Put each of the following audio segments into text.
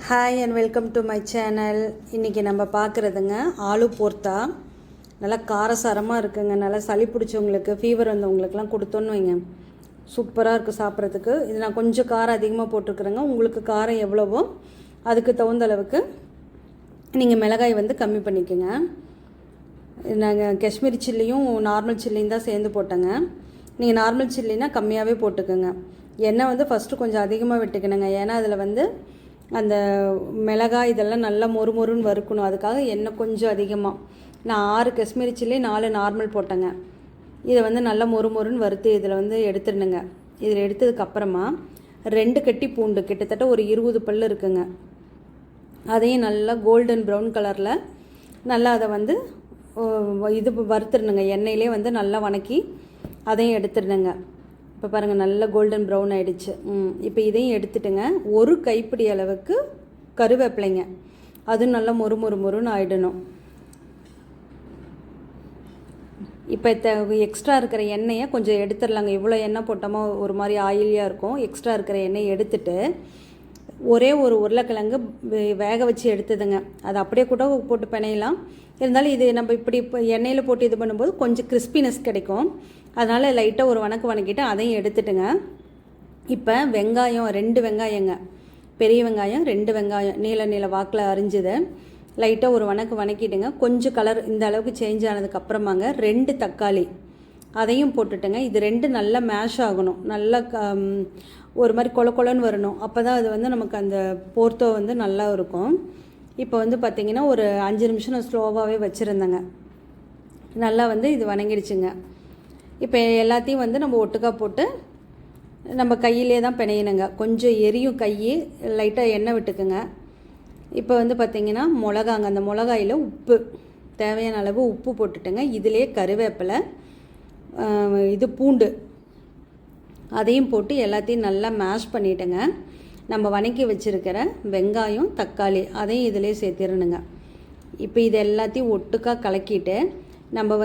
Hi and welcome to my channel. இன்றைக்கி நம்ம பார்க்குறதுங்க ஆலு போர்த்தா. நல்லா காரசாரமாக இருக்குங்க. நல்லா சளி பிடிச்சவங்களுக்கு, ஃபீவர் வந்தவங்களுக்குலாம் கொடுத்தோன்னு வைங்க, சூப்பராக இருக்குது சாப்பிட்றதுக்கு. இது நான் கொஞ்சம் காரம் அதிகமாக போட்டிருக்குறேங்க. உங்களுக்கு காரம் எவ்வளவோ அதுக்கு தகுந்த அளவுக்கு நீங்கள் மிளகாய் கம்மி பண்ணிக்கோங்க. நாங்கள் காஷ்மீரி சில்லியும் நார்மல் சில்லியும் தான் சேர்ந்து போட்டேங்க. நீங்கள் நார்மல் சில்லினா கம்மியாகவே போட்டுக்கோங்க. எண்ணெய் ஃபஸ்ட்டு கொஞ்சம் அதிகமாக விட்டுக்கணுங்க. ஏன்னா அதில் அந்த மிளகாய் இதெல்லாம் நல்லா மொறுமொறுன்னு வறுக்கணும். அதுக்காக எண்ணெய் கொஞ்சம் அதிகமாக. நான் 6 காஷ்மீரி சில்லி 4 நார்மல் போட்டேங்க. இதை நல்லா மொறுமொறுன்னு வறுத்து இதில் எடுத்துடணுங்க. இதில் எடுத்ததுக்கப்புறமா 2 கட்டி பூண்டு, கிட்டத்தட்ட ஒரு 20 பல் இருக்குங்க. அதையும் நல்லா கோல்டன் ப்ரௌன் கலரில் நல்லா அதை இது வறுத்துடணுங்க. எண்ணெயிலே நல்லா வணக்கி அதையும் எடுத்துடணுங்க. இப்போ பாருங்கள், நல்லா கோல்டன் ப்ரௌன் ஆகிடுச்சு. இப்போ இதையும் எடுத்துட்டுங்க. ஒரு கைப்பிடி அளவுக்கு கருவேப்பிலைங்க, அதுவும் நல்லா மொறுன்னு ஆகிடணும். இப்போ எக்ஸ்ட்ரா இருக்கிற எண்ணெயை கொஞ்சம் எடுத்துடலாங்க. இவ்வளோ எண்ணெய் போட்டோமா ஒரு மாதிரி ஆயிலியாக இருக்கும். எக்ஸ்ட்ரா இருக்கிற எண்ணெயை எடுத்துட்டு ஒரே ஒரு உருளைக்கிழங்கு வேக வச்சு எடுத்துதுங்க. அது அப்படியே கூட போட்டு பிணையலாம். இருந்தாலும் இது நம்ம இப்படி இப்போ எண்ணெயில் போட்டு இது பண்ணும்போது கொஞ்சம் கிறிஸ்பினஸ் கிடைக்கும். அதனால் லைட்டாக ஒரு வணக்கிட்டு அதையும் எடுத்துட்டுங்க. இப்போ வெங்காயம் 2 வெங்காயங்க, பெரிய வெங்காயம் 2 வெங்காயம் நீல வாக்கில் அரிஞ்சுது லைட்டாக ஒரு வணக்கிட்டுங்க. கொஞ்சம் கலர் இந்த அளவுக்கு சேஞ்ச் ஆனதுக்கப்புறமாங்க 2 தக்காளி அதையும் போட்டுட்டுங்க. இது 2 நல்லா மேஷ் ஆகணும். நல்லா ஒரு மாதிரி கொலன்னு வரணும். அப்போ தான் அது நமக்கு அந்த போர்த்தோ நல்லா இருக்கும். இப்போ பார்த்திங்கன்னா ஒரு 5 நிமிஷம் நான் ஸ்லோவாகவே வச்சுருந்தேங்க. நல்லா இது வணங்கிடுச்சுங்க. இப்போ எல்லாத்தையும் நம்ம ஒட்டுக்கா போட்டு நம்ம கையிலே தான் பிணையணுங்க. கொஞ்சம் எரியும் கை, லைட்டாக எண்ணெய் விட்டுக்குங்க. இப்போ பார்த்திங்கன்னா மிளகாங்க, அந்த மிளகாயில் உப்பு தேவையான அளவு உப்பு போட்டுட்டுங்க. இதிலே கருவேப்பிலை, இது பூண்டு அதையும் போட்டு எல்லாத்தையும் நல்லா மேஷ் பண்ணிவிட்டுங்க. நம்ம வணக்கி வச்சுருக்கிற வெங்காயம் தக்காளி அதையும் இதிலே சேர்த்திடணுங்க. இப்போ இது எல்லாத்தையும் ஒட்டுக்காக கலக்கிட்டு நம்ம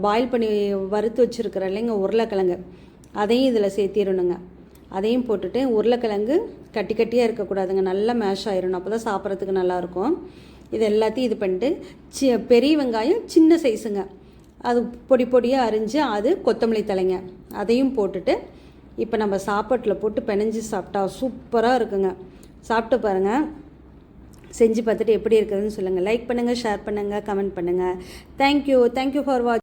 பாயில் பண்ணி வறுத்து வச்சுருக்கிற இல்லைங்க உருளைக்கிழங்கு, அதையும் இதில் சேர்த்திடணுங்க. அதையும் போட்டுட்டு உருளைக்கிழங்கு கட்டியாக இருக்கக்கூடாதுங்க, நல்லா மேஷ் ஆயிடணும். அப்போ தான் சாப்பிட்றதுக்கு நல்லாயிருக்கும். இது எல்லாத்தையும் இது பண்ணிட்டு பெரிய வெங்காயம் சின்ன சைஸுங்க, அது பொடியாக அரிஞ்சு அது கொத்தமல்லி தலைங்க, அதையும் போட்டுட்டு இப்போ நம்ம சாப்பாட்டில் போட்டு பிணைஞ்சி சாப்பிட்டா சூப்பராக இருக்குங்க. சாப்பிட்டு பாருங்கள், செஞ்சு பார்த்துட்டு எப்படி இருக்குதுன்னு சொல்லுங்கள். லைக் பண்ணுங்கள், ஷேர் பண்ணுங்கள், கமெண்ட் பண்ணுங்கள். தேங்க்யூ ஃபார் வாட்சிங்.